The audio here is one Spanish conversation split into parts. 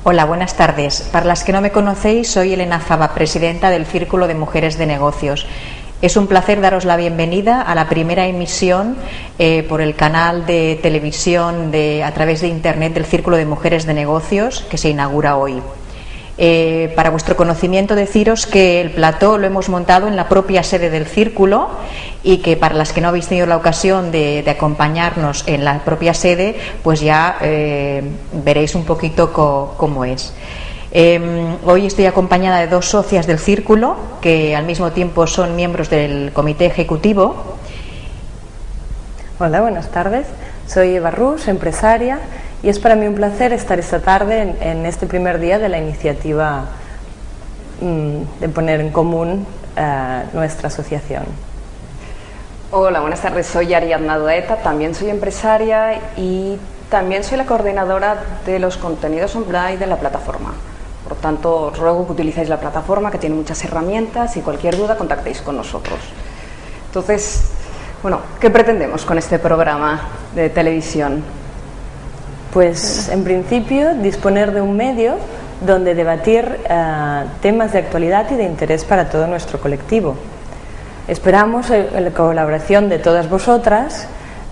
Hola, buenas tardes. Para las que no me conocéis, soy Elena Fava, presidenta del Círculo de Mujeres de Negocios. Es un placer daros la bienvenida a la primera emisión por el canal de televisión a través de Internet del Círculo de Mujeres de Negocios que se inaugura hoy. Para vuestro conocimiento, deciros que el plató lo hemos montado en la propia sede del Círculo y que para las que no habéis tenido la ocasión de acompañarnos en la propia sede, pues ya veréis un poquito cómo es. Hoy estoy acompañada de dos socias del Círculo que al mismo tiempo son miembros del Comité Ejecutivo. Hola, buenas tardes. Soy Eva Rus, empresaria, y es para mí un placer estar esta tarde en este primer día de la iniciativa de poner en común nuestra asociación. Hola, buenas tardes. Soy Ariadna Dueta, también soy empresaria y también soy la coordinadora de los contenidos online de la plataforma. Por tanto, os ruego que utilicéis la plataforma, que tiene muchas herramientas, y cualquier duda contactéis con nosotros. Entonces, bueno, ¿qué pretendemos con este programa de televisión? Pues, en principio, disponer de un medio donde debatir temas de actualidad y de interés para todo nuestro colectivo. Esperamos la colaboración de todas vosotras,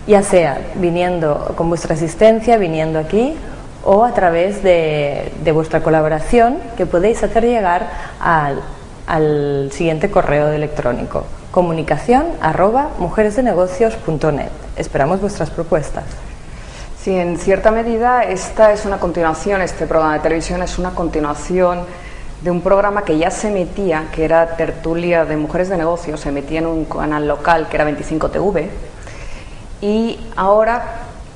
ya sea viniendo con vuestra asistencia, viniendo aquí, o a través de vuestra colaboración, que podéis hacer llegar al siguiente correo electrónico: comunicación@mujeresdenegocios.net. Esperamos vuestras propuestas. Sí, en cierta medida esta es una continuación, este programa de televisión es una continuación de un programa que ya se emitía, que era Tertulia de Mujeres de Negocios, se emitía en un canal local que era 25 TV, y ahora,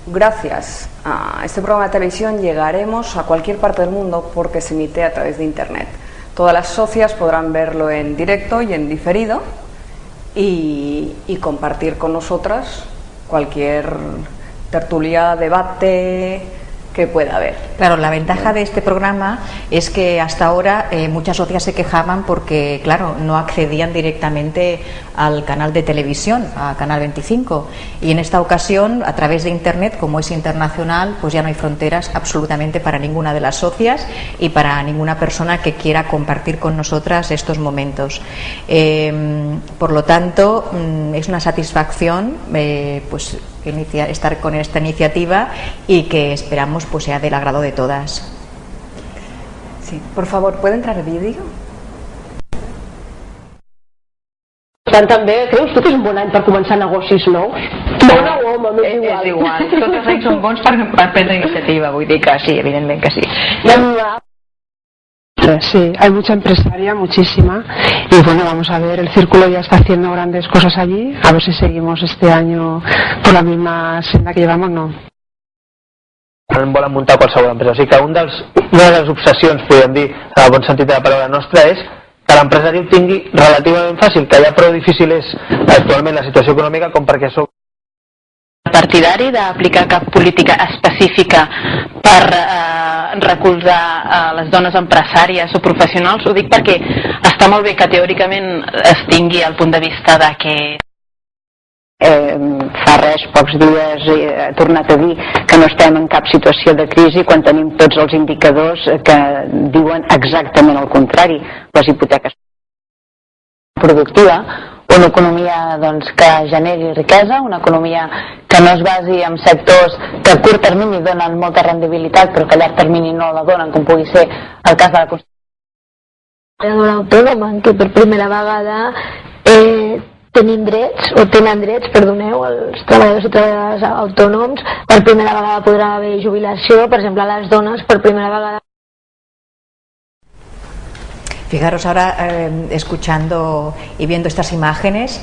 gracias a este programa de televisión, llegaremos a cualquier parte del mundo porque se emite a través de Internet. Todas las socias podrán verlo en directo y en diferido y compartir con nosotras cualquier tertulia, debate que pueda haber. Claro, la ventaja de este programa es que hasta ahora muchas socias se quejaban porque, claro, no accedían directamente al canal de televisión, a Canal 25, y en esta ocasión, a través de Internet, como es internacional, pues ya no hay fronteras absolutamente para ninguna de las socias y para ninguna persona que quiera compartir con nosotras estos momentos. Por lo tanto, es una satisfacción pues estar con esta iniciativa y que esperamos pues sea del agrado de todas. Sí, por favor, ¿puede entrar el vídeo? Per tant, també, creus tu que és un bon any per començar negocis nous? Dona o home, m'és igual. És igual, tots els anys són bons per prendre iniciativa, vull dir que sí, evidentment que sí. Sí, hay mucha empresaria, muchísima, y bueno, vamos a ver, el Círculo ya está haciendo grandes cosas allí, a ver si seguimos este año por la misma senda que llevamos, no. Volen muntar qualsevol empresa, o sigui que una de les obsessions, podem dir, en el bon sentit de la paraula nostra, és que l'empresari ho tingui relativament fàcil, que ja prou difícil és actualment la situació econòmica com perquè això... Partidari d'aplicar cap política específica per recolzar les dones empresàries o professionals. Ho dic perquè està molt bé que teòricament es tingui el punt de vista de que fa res, pocs dies, he tornat a dir que no estem en cap situació de crisi quan tenim tots els indicadors que diuen exactament el contrari. Les hipoteques productiva, una economia doncs, que generi riquesa, una economia que no es basi en sectors que a curt termini donen molta rendibilitat però que a llarg termini no la donen, com pugui ser el cas de la construcció. Autònoma, en què per primera vegada tenen drets, perdoneu, els treballadors i treballadores autònoms, per primera vegada podrà haver jubilació, per exemple, les dones per primera vegada. Fijaros ahora, escuchando y viendo estas imágenes,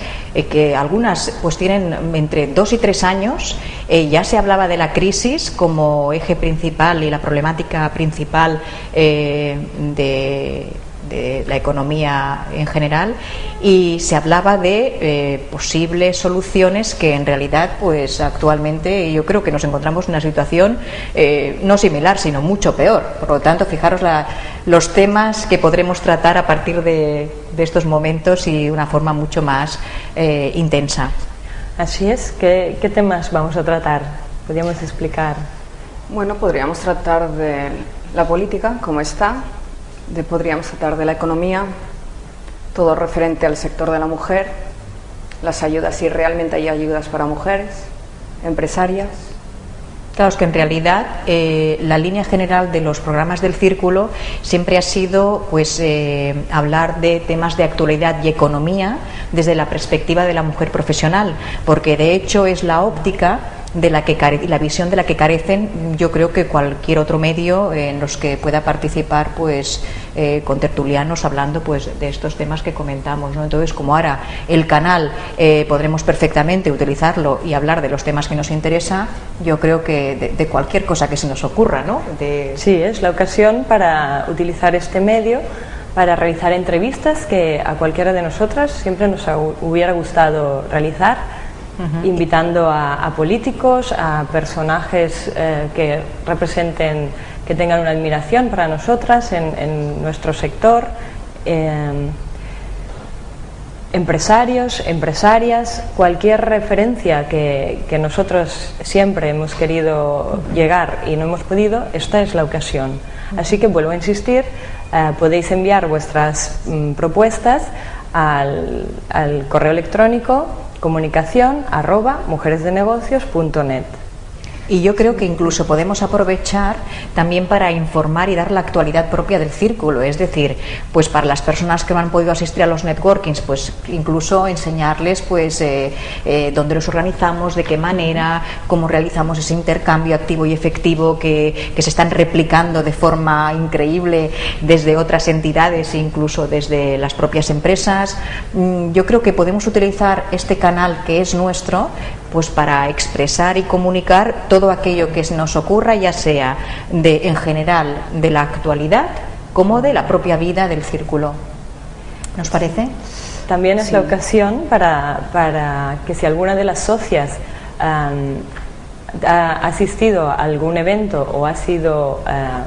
que algunas pues tienen entre 2 y 3 años, ya se hablaba de la crisis como eje principal y la problemática principal de la economía en general, y se hablaba de posibles soluciones que en realidad pues actualmente yo creo que nos encontramos en una situación no similar sino mucho peor. Por lo tanto, fijaros los temas que podremos tratar a partir de estos momentos y de una forma mucho más intensa. Así es. ¿Qué temas vamos a tratar? ¿Podríamos explicar? Bueno, podríamos tratar de la política, como está, podríamos tratar de la economía, todo referente al sector de la mujer, las ayudas, si realmente hay ayudas para mujeres, empresarias. Claro, es que en realidad la línea general de los programas del Círculo siempre ha sido pues hablar de temas de actualidad y economía desde la perspectiva de la mujer profesional, porque de hecho es la óptica de la que la visión de la que carecen, yo creo que cualquier otro medio en los que pueda participar pues con tertulianos hablando pues de estos temas que comentamos, ¿no? Entonces, como ahora el canal podremos perfectamente utilizarlo y hablar de los temas que nos interesa, yo creo que de cualquier cosa que se nos ocurra, ¿no? Sí, es la ocasión para utilizar este medio para realizar entrevistas que a cualquiera de nosotras siempre nos hubiera gustado realizar. Invitando a políticos, a personajes que representen, que tengan una admiración para nosotras en nuestro sector, empresarios, empresarias, cualquier referencia que nosotros siempre hemos querido llegar y no hemos podido, esta es la ocasión. Así que vuelvo a insistir, podéis enviar vuestras propuestas al correo electrónico comunicación@mujeresdenegocios.net. Y yo creo que incluso podemos aprovechar también para informar y dar la actualidad propia del Círculo, es decir, pues para las personas que no han podido asistir a los networkings, pues incluso enseñarles pues dónde los organizamos, de qué manera, cómo realizamos ese intercambio activo y efectivo que se están replicando de forma increíble desde otras entidades e incluso desde las propias empresas. Yo creo que podemos utilizar este canal que es nuestro pues para expresar y comunicar todo aquello que nos ocurra, ya sea en general de la actualidad como de la propia vida del Círculo. ¿Nos parece? También es la ocasión para que si alguna de las socias ha asistido a algún evento o ha sido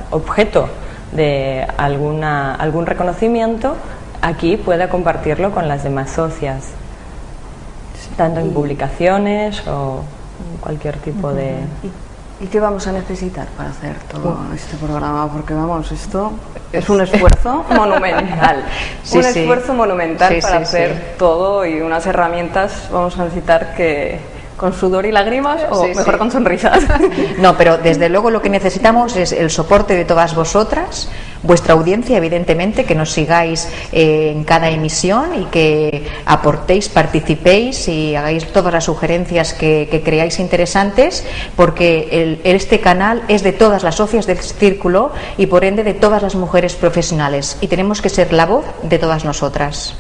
objeto de algún reconocimiento, aquí pueda compartirlo con las demás socias, tanto en publicaciones o cualquier tipo de... ¿Y qué vamos a necesitar para hacer todo este programa? Porque vamos, esto es un esfuerzo monumental. Un esfuerzo monumental para hacer todo, y unas herramientas vamos a necesitar que con sudor y lágrimas o mejor con sonrisas. No, pero desde luego lo que necesitamos es el soporte de todas vosotras, vuestra audiencia, evidentemente, que nos sigáis en cada emisión y que aportéis, participéis y hagáis todas las sugerencias que creáis interesantes, porque este canal es de todas las socias del Círculo y por ende de todas las mujeres profesionales, y tenemos que ser la voz de todas nosotras.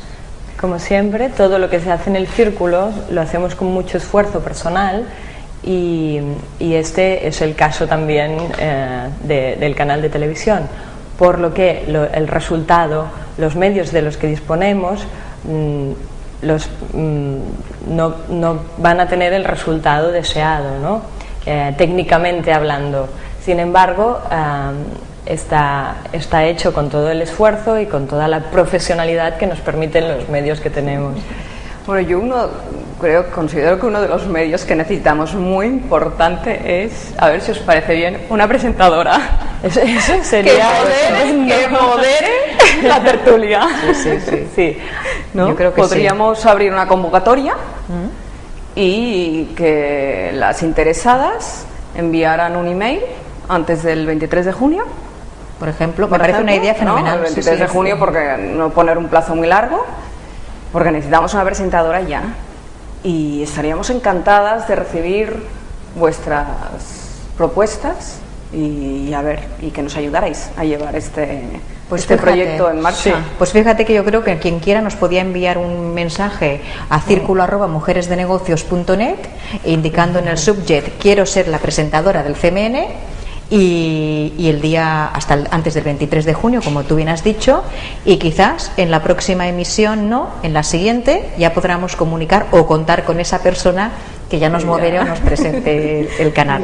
Como siempre, todo lo que se hace en el Círculo lo hacemos con mucho esfuerzo personal, y este es el caso también del canal de televisión, por lo que el resultado, los medios de los que disponemos no van a tener el resultado deseado, ¿no? Técnicamente hablando. Sin embargo, está hecho con todo el esfuerzo y con toda la profesionalidad que nos permiten los medios que tenemos. Bueno, yo considero que uno de los medios que necesitamos muy importante es, a ver si os parece bien, una presentadora. Eso sería que modere la tertulia. Sí. ¿No? Yo creo que podríamos abrir una convocatoria y que las interesadas enviaran un email antes del 23 de junio. Por ejemplo, me parece una idea fenomenal. El 23 de junio, porque no poner un plazo muy largo, porque necesitamos una presentadora ya, y estaríamos encantadas de recibir vuestras propuestas y que nos ayudarais a llevar este proyecto en marcha. Sí. Pues fíjate que yo creo que quien quiera nos podía enviar un mensaje a círculo@mujeresdenegocios.net indicando en el subject "quiero ser la presentadora del CMN", y el día antes del 23 de junio, como tú bien has dicho, y quizás en la próxima emisión, en la siguiente, ya podremos comunicar o contar con esa persona que ya nos modere o nos presente el canal.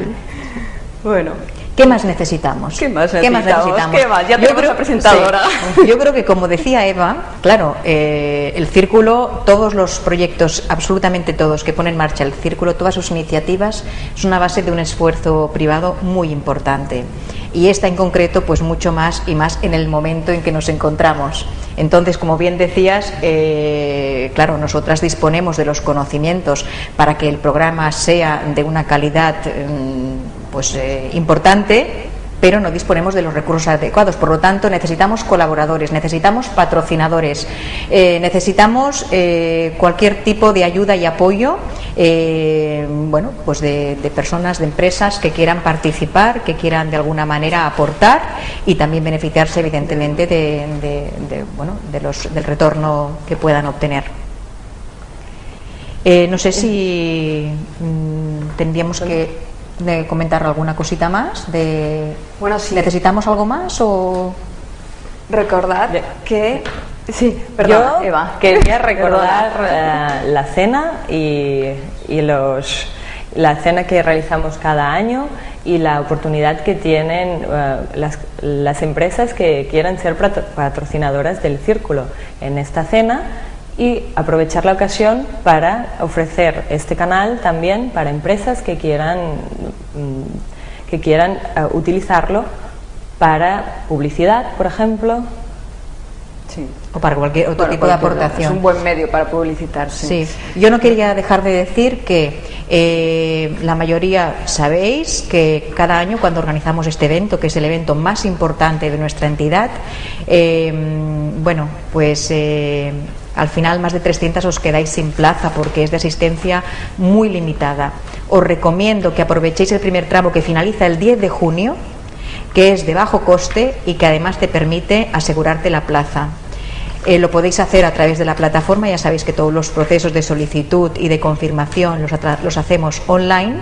Bueno, ¿Qué más necesitamos? ¿Qué más necesitamos? ¿Qué más? Ya tenemos la presentadora. Sí, yo creo que, como decía Eva, claro, el Círculo, todos los proyectos, absolutamente todos que pone en marcha el Círculo, todas sus iniciativas, es una base de un esfuerzo privado muy importante. Y esta en concreto, pues mucho más y más en el momento en que nos encontramos. Entonces, como bien decías, claro, nosotras disponemos de los conocimientos para que el programa sea de una calidad importante, pero no disponemos de los recursos adecuados. Por lo tanto, necesitamos colaboradores, necesitamos patrocinadores, necesitamos cualquier tipo de ayuda y apoyo, de personas, de empresas que quieran participar, que quieran de alguna manera aportar y también beneficiarse, evidentemente, del retorno que puedan obtener. No sé si tendríamos que comentar alguna cosita más. Bueno, sí. ¿Necesitamos algo más o...? Recordad que... Sí, perdona, yo Eva. Quería recordar la cena y la cena que realizamos cada año y la oportunidad que tienen las empresas que quieran ser patrocinadoras del Círculo en esta cena, y aprovechar la ocasión para ofrecer este canal también para empresas que quieran utilizarlo para publicidad, por ejemplo. Sí. O para cualquier otro tipo de aportación. Es un buen medio para publicitarse. Sí. Yo no quería dejar de decir que la mayoría sabéis que cada año, cuando organizamos este evento, que es el evento más importante de nuestra entidad, al final más de 300 os quedáis sin plaza porque es de asistencia muy limitada. Os recomiendo que aprovechéis el primer tramo, que finaliza el 10 de junio, que es de bajo coste y que además te permite asegurarte la plaza. Lo podéis hacer a través de la plataforma. Ya sabéis que todos los procesos de solicitud y de confirmación los hacemos online.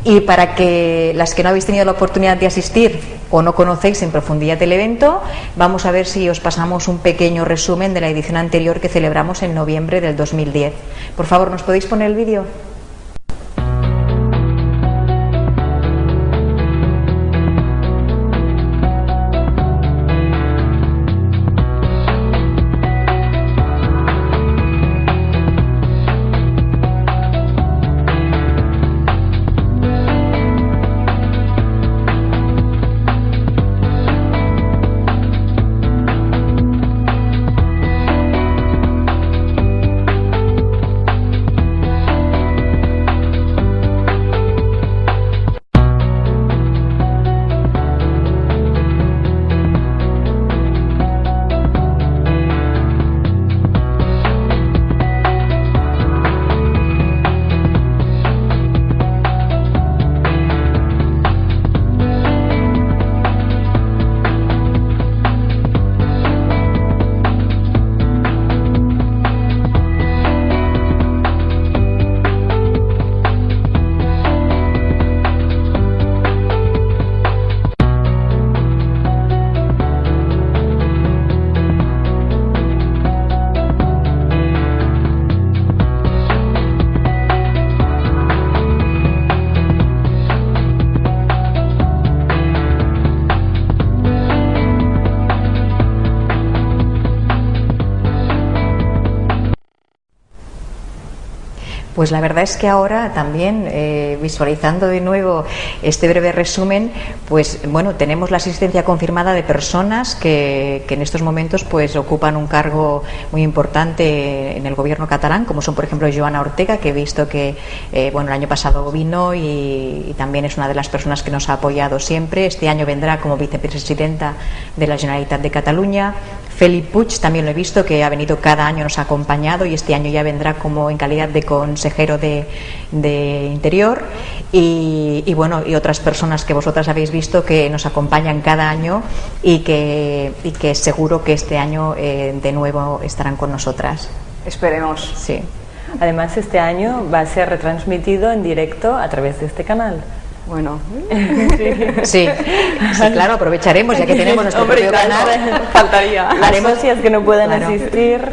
Y para que las que no habéis tenido la oportunidad de asistir o no conocéis en profundidad el evento, vamos a ver si os pasamos un pequeño resumen de la edición anterior que celebramos en noviembre del 2010. Por favor, ¿nos podéis poner el vídeo? Pues la verdad es que ahora también, visualizando de nuevo este breve resumen, pues bueno, tenemos la asistencia confirmada de personas que en estos momentos pues ocupan un cargo muy importante en el gobierno catalán, como son por ejemplo Joana Ortega, que he visto que el año pasado vino y también es una de las personas que nos ha apoyado siempre. Este año vendrá como vicepresidenta de la Generalitat de Cataluña. Felip Puig también lo he visto, que ha venido cada año, nos ha acompañado, y este año ya vendrá como en calidad de consejero de Interior, y otras personas que vosotras habéis visto que nos acompañan cada año y que seguro que este año de nuevo estarán con nosotras. Esperemos. Sí. Además, este año va a ser retransmitido en directo a través de este canal. Bueno, sí, claro, aprovecharemos, ya que tenemos nuestro propio canal. Faltaría. Las socias que no puedan asistir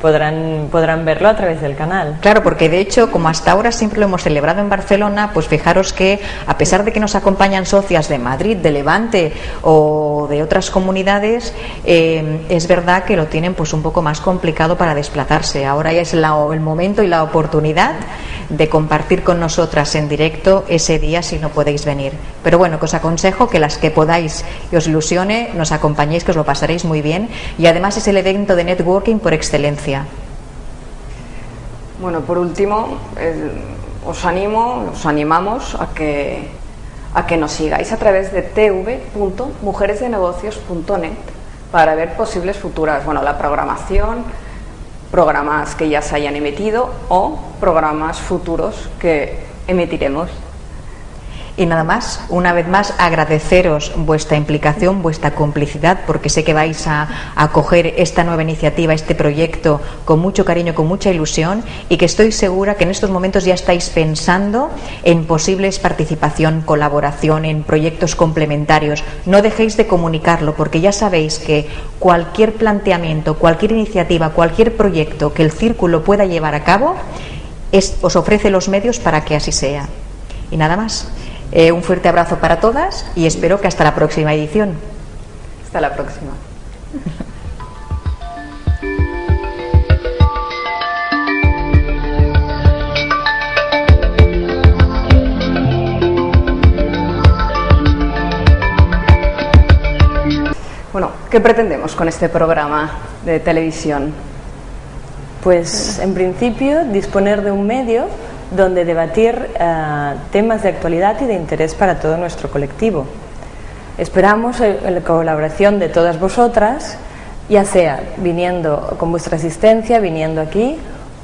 podrán verlo a través del canal. Claro, porque de hecho, como hasta ahora siempre lo hemos celebrado en Barcelona, pues fijaros que a pesar de que nos acompañan socias de Madrid, de Levante o de otras comunidades, es verdad que lo tienen pues un poco más complicado para desplazarse. Ahora ya es el momento y la oportunidad de compartir con nosotras en directo ese día si no podéis venir. Pero bueno, que os aconsejo que las que podáis y os ilusione, nos acompañéis, que os lo pasaréis muy bien, y además es el evento de networking por excelencia. Bueno, por último, os animamos a que nos sigáis a través de tv.mujeresdenegocios.net para ver posibles futuras, la programación, programas que ya se hayan emitido o programas futuros que emitiremos. Y nada más, una vez más agradeceros vuestra implicación, vuestra complicidad, porque sé que vais a acoger esta nueva iniciativa, este proyecto con mucho cariño, con mucha ilusión, y que estoy segura que en estos momentos ya estáis pensando en posibles participación, colaboración, en proyectos complementarios. No dejéis de comunicarlo, porque ya sabéis que cualquier planteamiento, cualquier iniciativa, cualquier proyecto que el Círculo pueda llevar a cabo, os ofrece los medios para que así sea. Y nada más. Un fuerte abrazo para todas y espero que hasta la próxima edición. Hasta la próxima. Bueno, ¿qué pretendemos con este programa de televisión? Pues en principio disponer de un medio donde debatir temas de actualidad y de interés para todo nuestro colectivo. Esperamos la colaboración de todas vosotras, ya sea viniendo con vuestra asistencia, viniendo aquí,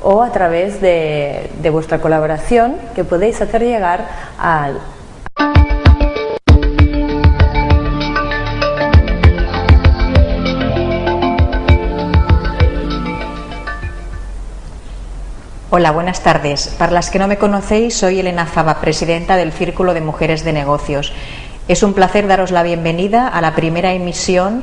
o a través de vuestra colaboración que podéis hacer llegar al Hola, buenas tardes. Para las que no me conocéis, soy Elena Fava, presidenta del Círculo de Mujeres de Negocios. Es un placer daros la bienvenida a la primera emisión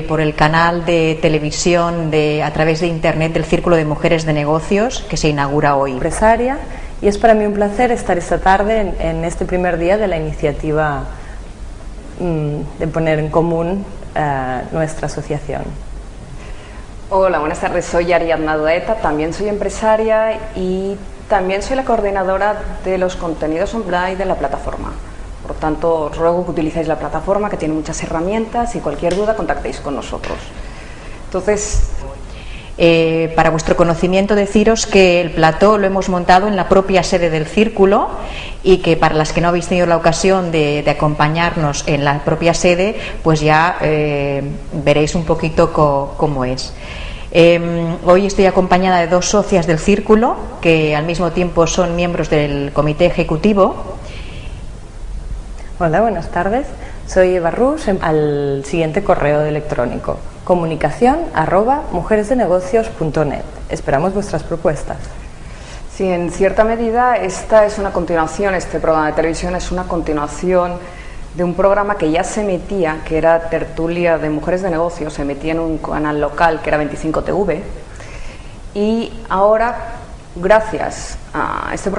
por el canal de televisión a través de Internet del Círculo de Mujeres de Negocios que se inaugura hoy. Empresaria, y es para mí un placer estar esta tarde en este primer día de la iniciativa de poner en común nuestra asociación. Hola, buenas tardes. Soy Ariadna Dueta, también soy empresaria y también soy la coordinadora de los contenidos online de la plataforma. Por tanto, os ruego que utilicéis la plataforma, que tiene muchas herramientas, y cualquier duda contactéis con nosotros. Entonces, para vuestro conocimiento, deciros que el plató lo hemos montado en la propia sede del Círculo, y que para las que no habéis tenido la ocasión de acompañarnos en la propia sede, pues ya veréis un poquito cómo es. Hoy estoy acompañada de dos socias del Círculo que al mismo tiempo son miembros del comité ejecutivo. Hola, buenas tardes. Soy Eva Rus, al siguiente correo electrónico: comunicación@mujeresdenegocios.net. Esperamos vuestras propuestas. Sí, en cierta medida esta es una continuación, este programa de televisión es una continuación de un programa que ya se emitía, que era Tertulia de Mujeres de Negocios, se emitía en un canal local que era 25TV, y ahora, gracias a este programa,